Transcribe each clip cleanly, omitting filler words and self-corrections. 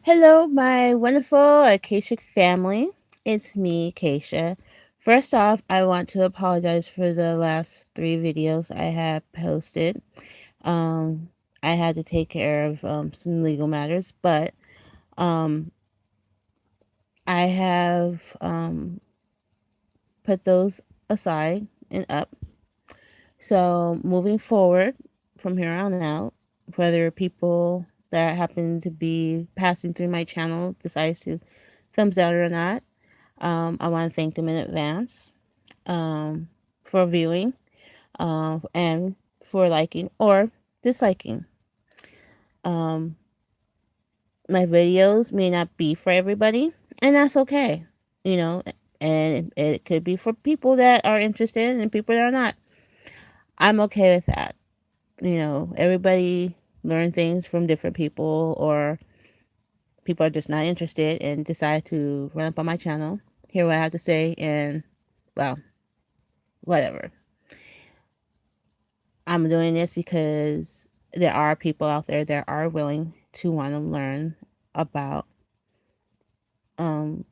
Hello, my wonderful Akashic family. It's me, Keisha. First off, I want to apologize for the last three videos I have posted. Um, I had to take care of some legal matters, but um, I have put those aside and up. So moving forward from here on out, whether people that happen to be passing through my channel decides to thumbs out or not, I want to thank them in advance for viewing and for liking or disliking. Um, my videos may not be for everybody, and that's okay, you know, and it could be for people that are interested and people that are not. I'm okay with that. Everybody learn things from different people, or people are just not interested and decide to run up on my channel, hear what I have to say, and well, whatever. I'm doing this because there are people out there that are willing to want to learn about um,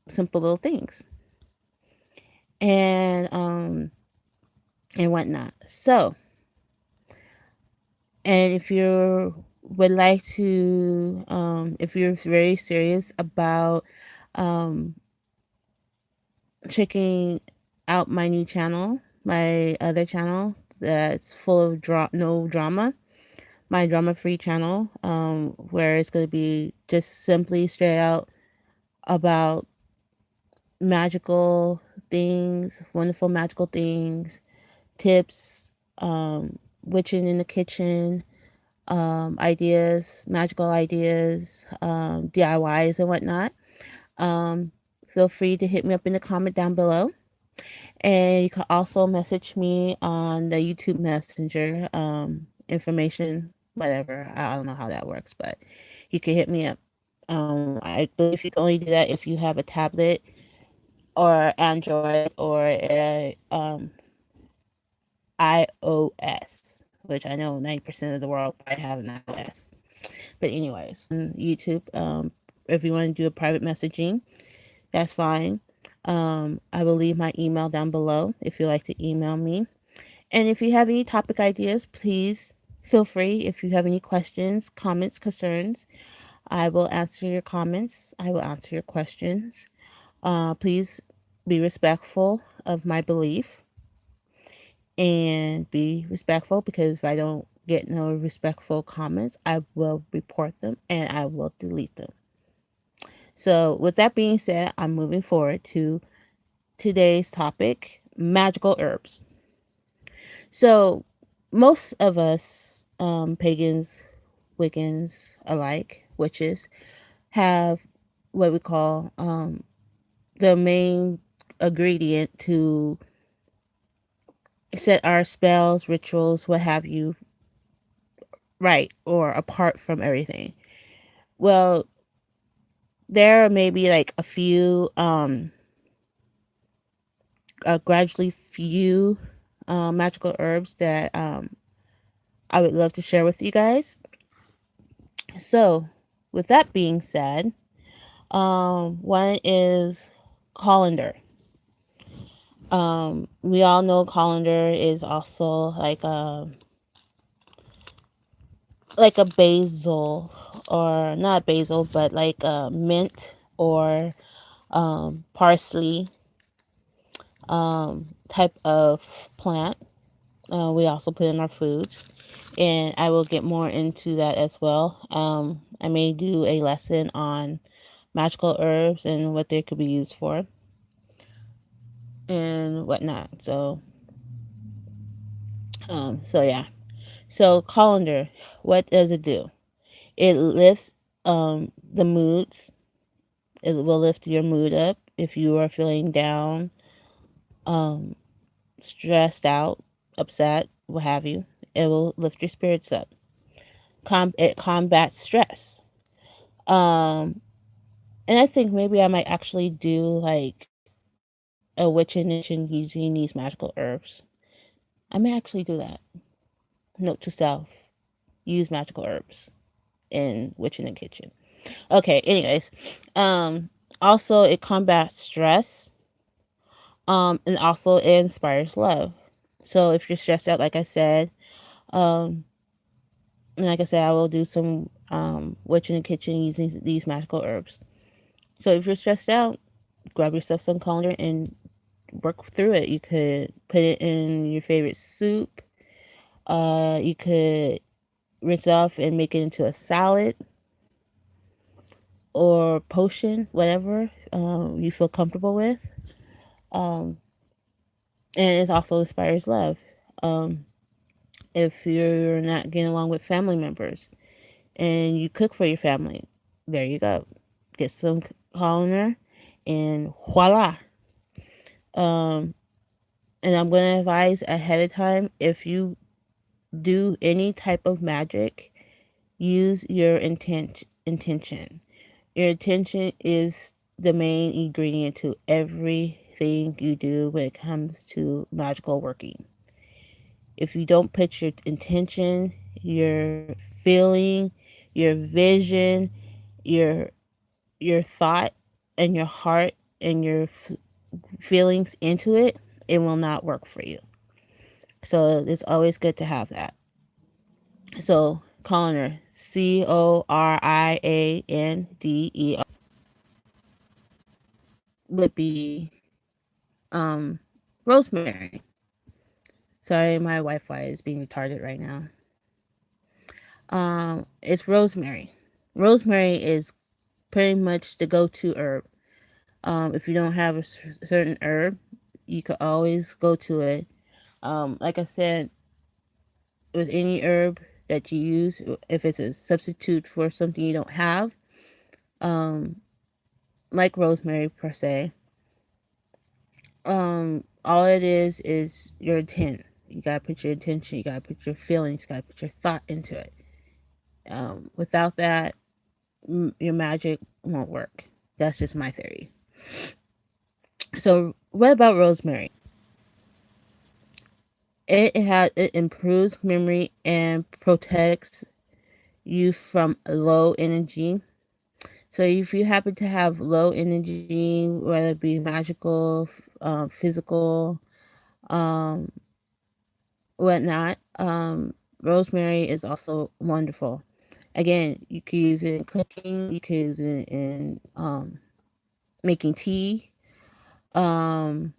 simple little things and whatnot. So, and if you would like to, if you're very serious about um, checking out my new channel, my other channel that's full of no drama, my drama free channel, where it's going to be just simply straight out about magical things, wonderful magical things, tips, witching in the kitchen, ideas, magical ideas, DIYs and whatnot. Um, Feel free to hit me up in the comment down below. And you can also message me on the YouTube Messenger information, whatever. I don't know how that works, but you can hit me up. I believe you can only do that if you have a tablet or Android or a iOS, which I know 90% of the world probably have an iOS. But anyways, on YouTube, if you want to do a private messaging, that's fine. I will leave my email down below if you'd like to email me. And if you have any topic ideas, please feel free. If you have any questions, comments, concerns, I will answer your comments. I will answer your questions. Please be respectful of my belief and be respectful, because if I don't get no respectful comments, I will report them and I will delete them. So, with that being said, I'm moving forward to today's topic, magical herbs. So, most of us, pagans, Wiccans alike, witches, have what we call the main ingredient to set our spells, rituals, what have you, right or apart from everything. Well, there may be like a few, gradually few magical herbs that I would love to share with you guys. So, with that being said, one is colander. We all know colander is also like a basil, or not basil, but like a mint or parsley type of plant. We also put in our foods, and I will get more into that as well. I may do a lesson on magical herbs and what they could be used for and whatnot. So yeah. So colander, what does it do? It lifts the moods. It will lift your mood up if you are feeling down, stressed out, upset, what have you. It will lift your spirits up. It combats stress. Um, and I think maybe I might actually do like a witch initiation using these magical herbs. I may actually do that. Note to self: use magical herbs in witch in the kitchen. Okay, anyways. Um Also it combats stress. And also it inspires love. So if you're stressed out, like I said, um and like I said, I will do some witch in the kitchen using these magical herbs. So if you're stressed out, grab yourself some colander and work through it. You could put it in your favorite soup. You could rinse it off and make it into a salad or potion, whatever you feel comfortable with. Um, and it also inspires love. Um, if you're not getting along with family members and you cook for your family, there you go. Get some colander and voila. Um, and I'm going to advise ahead of time, if you do any type of magic, use your intention. Your intention is the main ingredient to everything you do when it comes to magical working. If you don't put your intention, your feeling, your vision, your your thought and your heart and your feelings into it, it will not work for you. So it's always good to have that. So coriander, Coriandr, would be rosemary. Sorry, my Wi-Fi is being retarded right now. It's rosemary. Rosemary is pretty much the go-to herb. If you don't have a certain herb, you could always go to it. Like I said, with any herb that you use, if it's a substitute for something you don't have, um, like rosemary per se, all it is your intent. You gotta put your intention, you gotta put your feelings, you gotta put your thought into it. Without that, your magic won't work. That's just my theory. So, what about rosemary? It improves memory and protects you from low energy. So, if you happen to have low energy, whether it be magical, physical, um, whatnot, rosemary is also wonderful. Again, you can use it in cooking. You can use it in making tea. Putting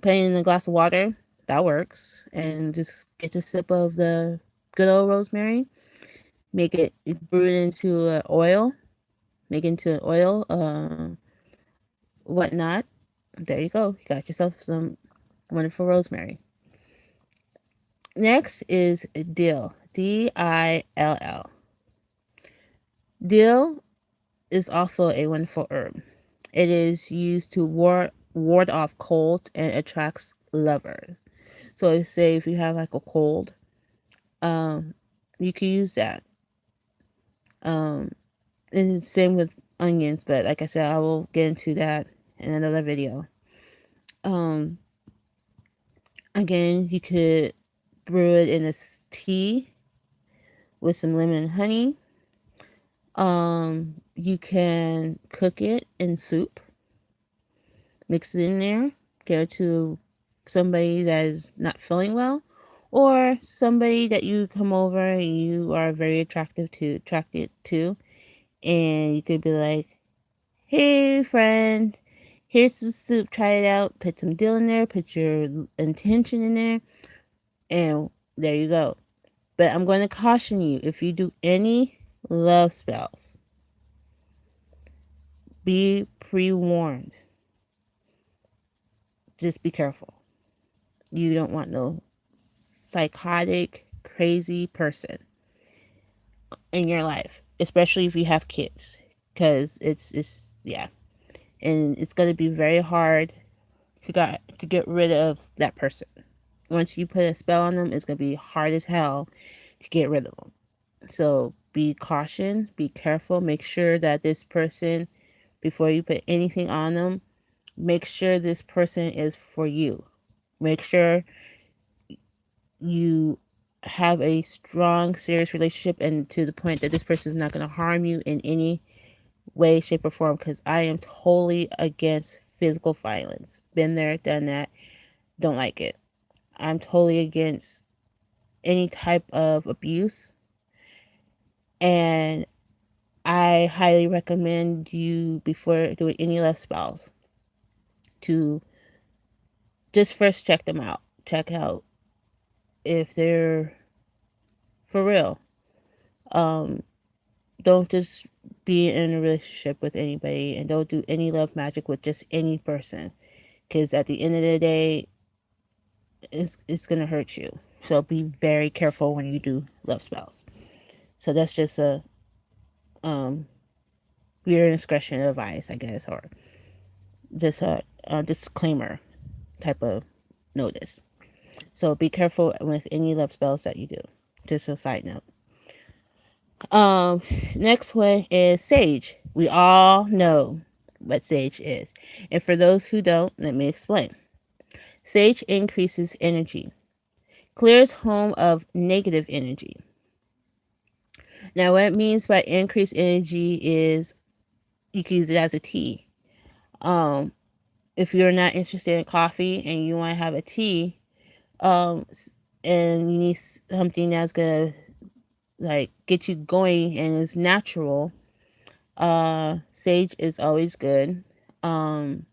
in a glass of water, that works. And just get a sip of the good old rosemary. Make it brew it into oil. Make it into oil, whatnot. There you go. You got yourself some wonderful rosemary. Next is dill. Dill. Dill is also a wonderful herb. It is used to ward off colds and attracts lovers. So say if you have like a cold, you can use that. And it's same with onions, but like I said, I will get into that in another video. Um, Again, you could brew it in a tea with some lemon and honey. You can cook it in soup, mix it in there, give it to somebody that is not feeling well, or somebody that you come over and you are very attracted to, and you could be like, "Hey, friend, here's some soup. Try it out. Put some dill in there. Put your intention in there, and there you go." But I'm going to caution you: if you do any love spells, be pre-warned. Just be careful. You don't want no psychotic, crazy person in your life, especially if you have kids, because it's yeah, and it's gonna be very hard to get rid of that person. Once you put a spell on them, it's gonna be hard as hell to get rid of them. So be caution, be careful, make sure that this person, before you put anything on them, make sure this person is for you. Make sure you have a strong, serious relationship, and to the point that this person is not going to harm you in any way, shape, or form because I am totally against physical violence. Been there, done that, don't like it. I'm totally against any type of abuse, and I highly recommend you, before doing any love spells, to just first check them out. Check out if they're for real. Um, don't just be in a relationship with anybody, and don't do any love magic with just any person, because at the end of the day, it's gonna hurt you. So be very careful when you do love spells. So that's just a um your discretion advice, I guess, or just a disclaimer type of notice. So be careful with any love spells that you do. Just a side note. Um, Next one is sage. We all know what sage is. And for those who don't, let me explain. Sage increases energy, clears home of negative energy. Now, what it means by increased energy is you can use it as a tea. Um, if you're not interested in coffee and you want to have a tea, um, and you need something that's gonna like get you going and is natural, sage is always good. Um,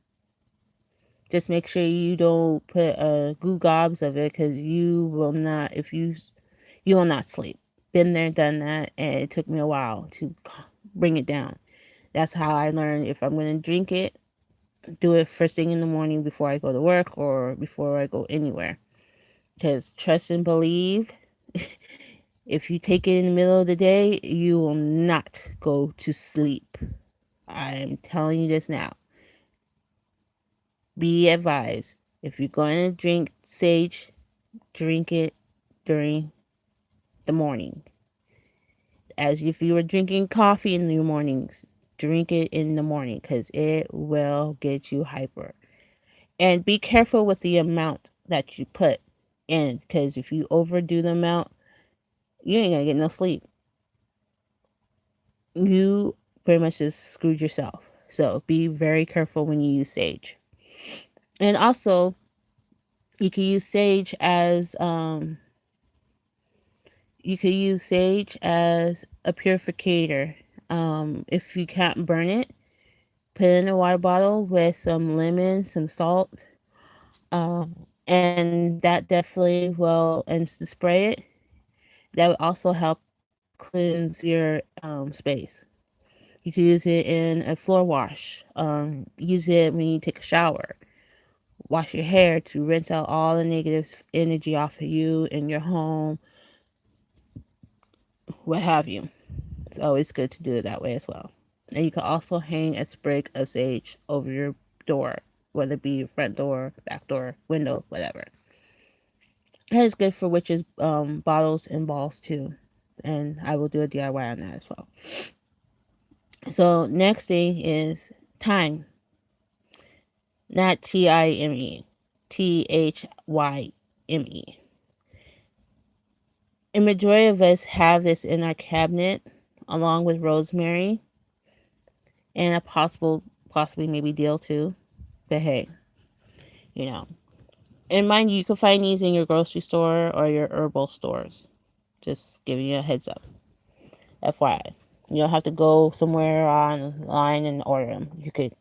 just make sure you don't put goo gobs of it, because you will not, if you will not sleep. Been there, done that, and it took me a while to bring it down. That's how I learned, if I'm going to drink it, do it first thing in the morning before I go to work or before I go anywhere. Because trust and believe, if you take it in the middle of the day, you will not go to sleep. I'm telling you this now. Be advised, if you're going to drink sage, drink it during the morning. As if you were drinking coffee in the mornings, drink it in the morning, because it will get you hyper. And be careful with the amount that you put in, because if you overdo the amount, you ain't gonna get no sleep. You pretty much just screwed yourself. So be very careful when you use sage. And also, you can use sage as a purificator. If you can't burn it, put it in a water bottle with some lemon, some salt, and that definitely will, and to spray it, that would also help cleanse your space. You can use it in a floor wash. Use it when you take a shower. Wash your hair to rinse out all the negative energy off of you and your home, what have you. It's always good to do it that way as well. And you can also hang a sprig of sage over your door, whether it be your front door, back door, window, whatever. And it's good for witches' bottles and balls too. And I will do a DIY on that as well. So next thing is thyme. Not Time, Thyme. A majority of us have this in our cabinet, along with rosemary and a possibly maybe dill too. But hey, you know. And mind you, you can find these in your grocery store or your herbal stores. Just giving you a heads up. FYI. You don't have to go somewhere online and order them. You could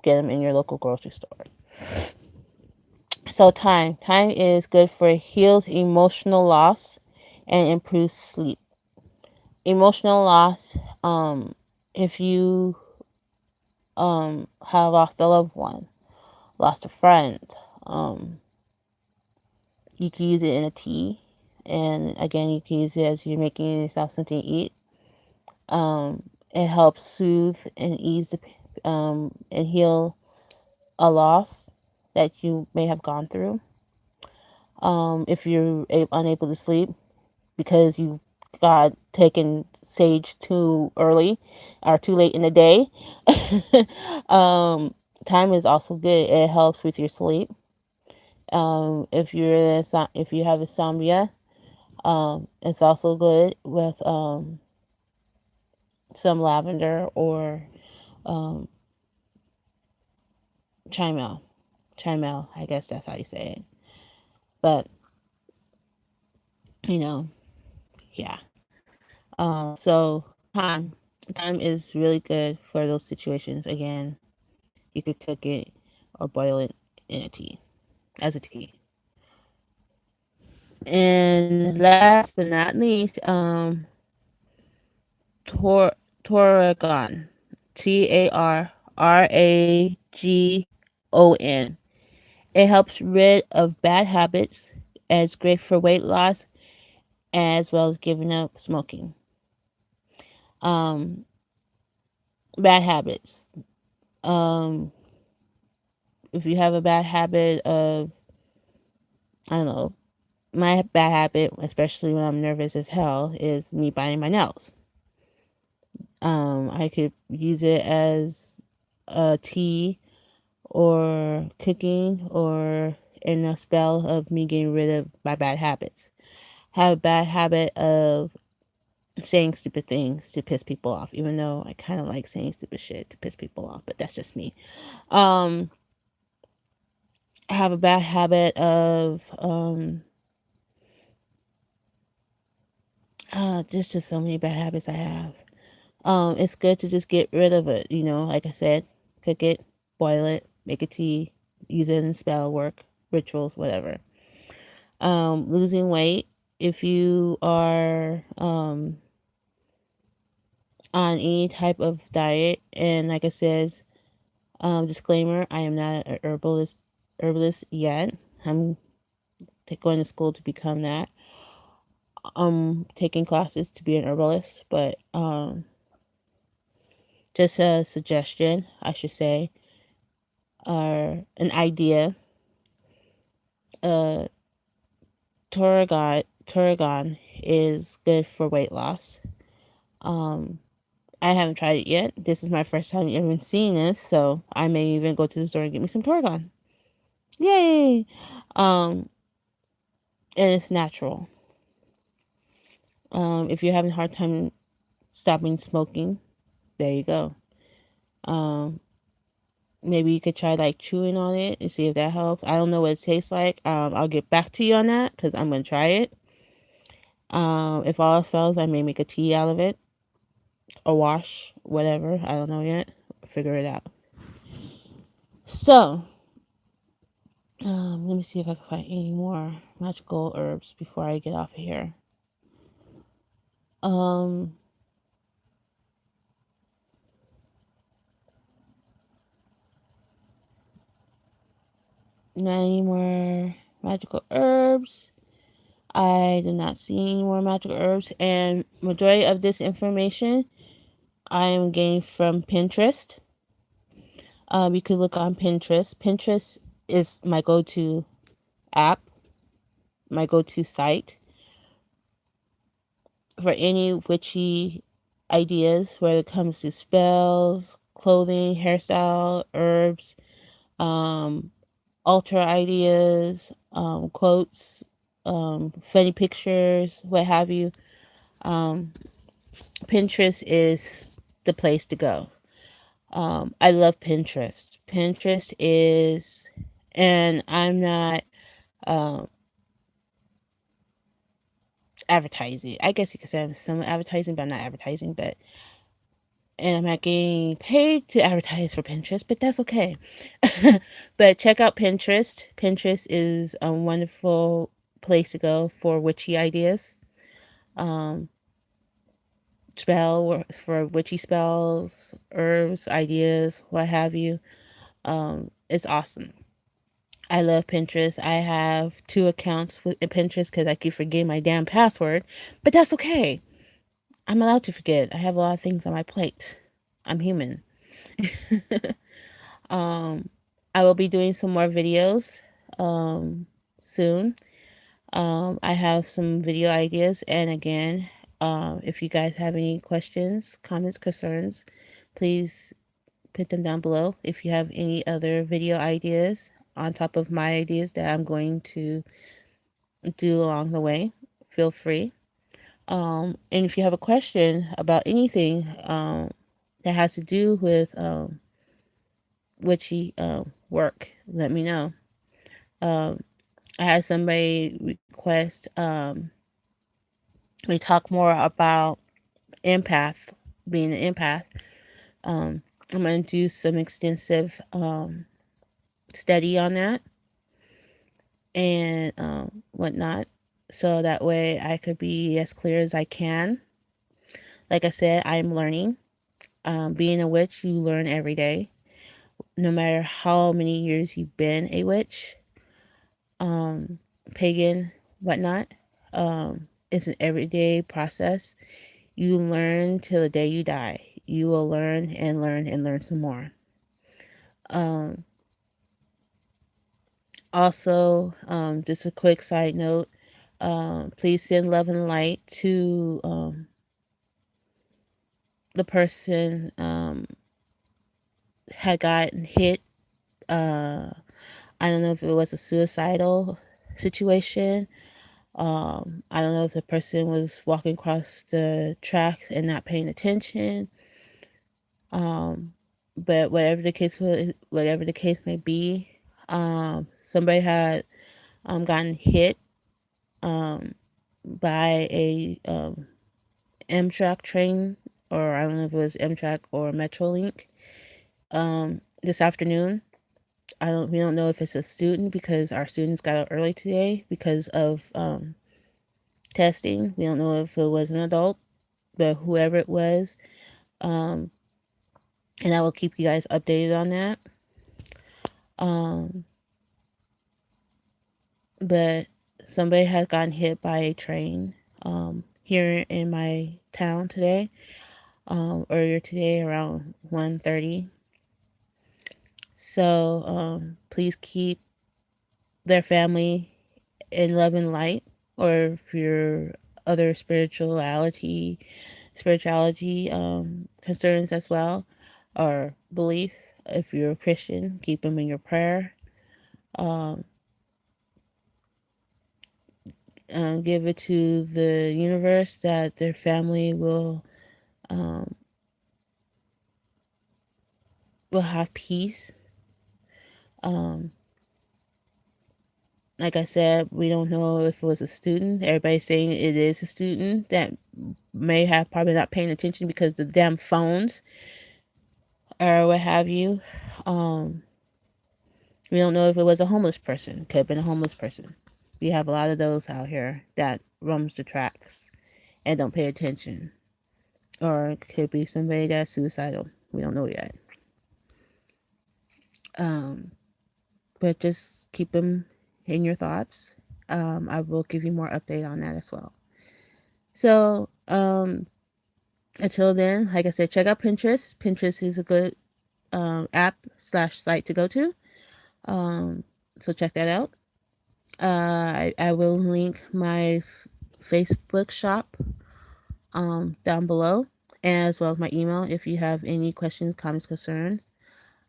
get them in your local grocery store. So thyme is good for heals emotional loss and improves sleep. Emotional loss, if you have lost a loved one, lost a friend, you can use it in a tea. And again, you can use it as you're making yourself something to eat. It helps soothe and ease and heal a loss that you may have gone through. If you're unable to sleep because you got taken sage too early or too late in the day, thyme is also good. It helps with your sleep. If you have insomnia, it's also good with some lavender or um, Chimel. Chimel, I guess that's how you say it. But, you know, yeah. So thyme is really good for those situations. Again, you could cook it or boil it in a tea, as a tea. And last but not least, tor- Tarragon, Tarragon. It helps rid of bad habits, and it's great for weight loss as well as giving up smoking. Um, Bad habits. Um, if you have a bad habit of, I don't know, my bad habit, especially when I'm nervous as hell, is me biting my nails. I could use it as a tea or cooking or in a spell of me getting rid of my bad habits. Have a bad habit of saying stupid things to piss people off, even though I kind of like saying stupid shit to piss people off, but that's just me. Um, I have a bad habit of there's just so many bad habits I have. It's good to just get rid of it, like I said, cook it, boil it, make a tea, use it in spell work, rituals, whatever. Losing weight, if you are on any type of diet, and like I said, disclaimer, I am not an herbalist yet. I'm going to school to become that. Taking classes to be an herbalist, but just a suggestion, I should say, or an idea. Uh, Tarragon is good for weight loss. Um, I haven't tried it yet. This is my first time even seeing this, so I may even go to the store and get me some Tarragon. Yay! Um, and it's natural. If you're having a hard time stopping smoking, there you go. Um, Maybe you could try like chewing on it and see if that helps. I don't know what it tastes like. I'll get back to you on that because I'm gonna try it. If all else fails, I may make a tea out of it, a wash, whatever. I don't know yet. Figure it out. So, let me see if I can find any more magical herbs before I get off of here. Um, Not any more magical herbs. I did not see any more magical herbs, and majority of this information I am getting from Pinterest. You could look on Pinterest. Pinterest is my go-to app, my go-to site for any witchy ideas, whether it comes to spells, clothing, hairstyle, herbs, um, altar ideas, quotes, funny pictures, what have you. Um, Pinterest is the place to go. I love Pinterest. Pinterest is, and I'm not um, advertising. I guess you could say I'm some advertising, but I'm not advertising. And I'm not getting paid to advertise for Pinterest, but that's okay. But check out Pinterest. Pinterest is a wonderful place to go for witchy ideas. Um, for witchy spells, herbs, ideas, what have you. It's awesome. I love Pinterest. I have 2 accounts with Pinterest because I keep forgetting my damn password, but that's okay. I'm allowed to forget. I have a lot of things on my plate. I'm human. um, I will be doing some more videos soon. I have some video ideas, and again, if you guys have any questions, comments, concerns, please put them down below. If you have any other video ideas on top of my ideas that I'm going to do along the way, feel free. And if you have a question about anything, that has to do with witchy work, let me know. Um, I had somebody request we talk more about empath, being an empath. Um, I'm going to do some extensive study on that and whatnot, so that way I could be as clear as I can. Like I said, I'm learning. Being a witch, you learn every day, no matter how many years you've been a witch, um, pagan, whatnot. It's an everyday process. You learn till the day you die. You will learn and learn and learn some more. Um, Also, just a quick side note, please send love and light to the person had gotten hit. I don't know if it was a suicidal situation. I don't know if the person was walking across the tracks and not paying attention. Um, but whatever the case may be, somebody had gotten hit um, by a Amtrak train, or I don't know if it was Amtrak or Metrolink, this afternoon. We don't know if it's a student because our students got out early today because of testing. We don't know if it was an adult, but whoever it was, um, and I will keep you guys updated on that. Um, but somebody has gotten hit by a train here in my town today. Earlier today around 1:30. So please keep their family in love and light, or if you're other spirituality concerns as well, or belief. If you're a Christian, keep them in your prayer. Um, give it to the universe that their family um, will have peace. Um, like I said, we don't know if it was a student. Everybody's saying it is a student that may have probably not paying attention because the damn phones or what have you. Um, we don't know if it was a homeless person. Could have been a homeless person. We have a lot of those out here that roams the tracks and don't pay attention. Or it could be somebody that's suicidal. We don't know yet. Um, but just keep them in your thoughts. I will give you more update on that as well. So, until then, like I said, check out Pinterest. Pinterest is a good app/site to go to. Um, so check that out. I will link my Facebook shop down below, as well as my email if you have any questions, comments, concerns.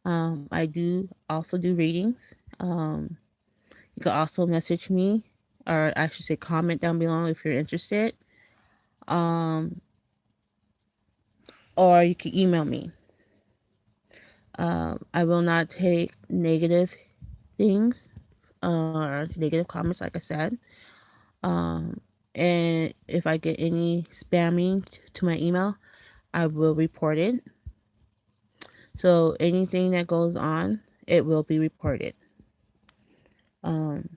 I do also do readings. You can also message me, or I should say comment down below if you're interested. Um, or you can email me. I will not take negative things or negative comments, like I said. Um, and if I get any spamming to my email, I will report it. So anything that goes on, it will be reported. Um,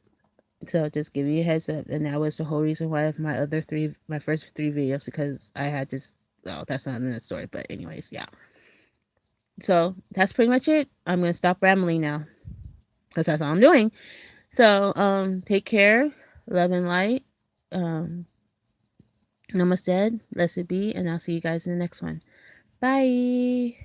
so just give you a heads up. And that was the whole reason why my first three videos, because I had just, well, that's not in the story. But anyways, yeah. So that's pretty much it. I'm going to stop rambling now because that's all I'm doing. So, take care, love and light. Um, Namaste, blessed be, and I'll see you guys in the next one. Bye.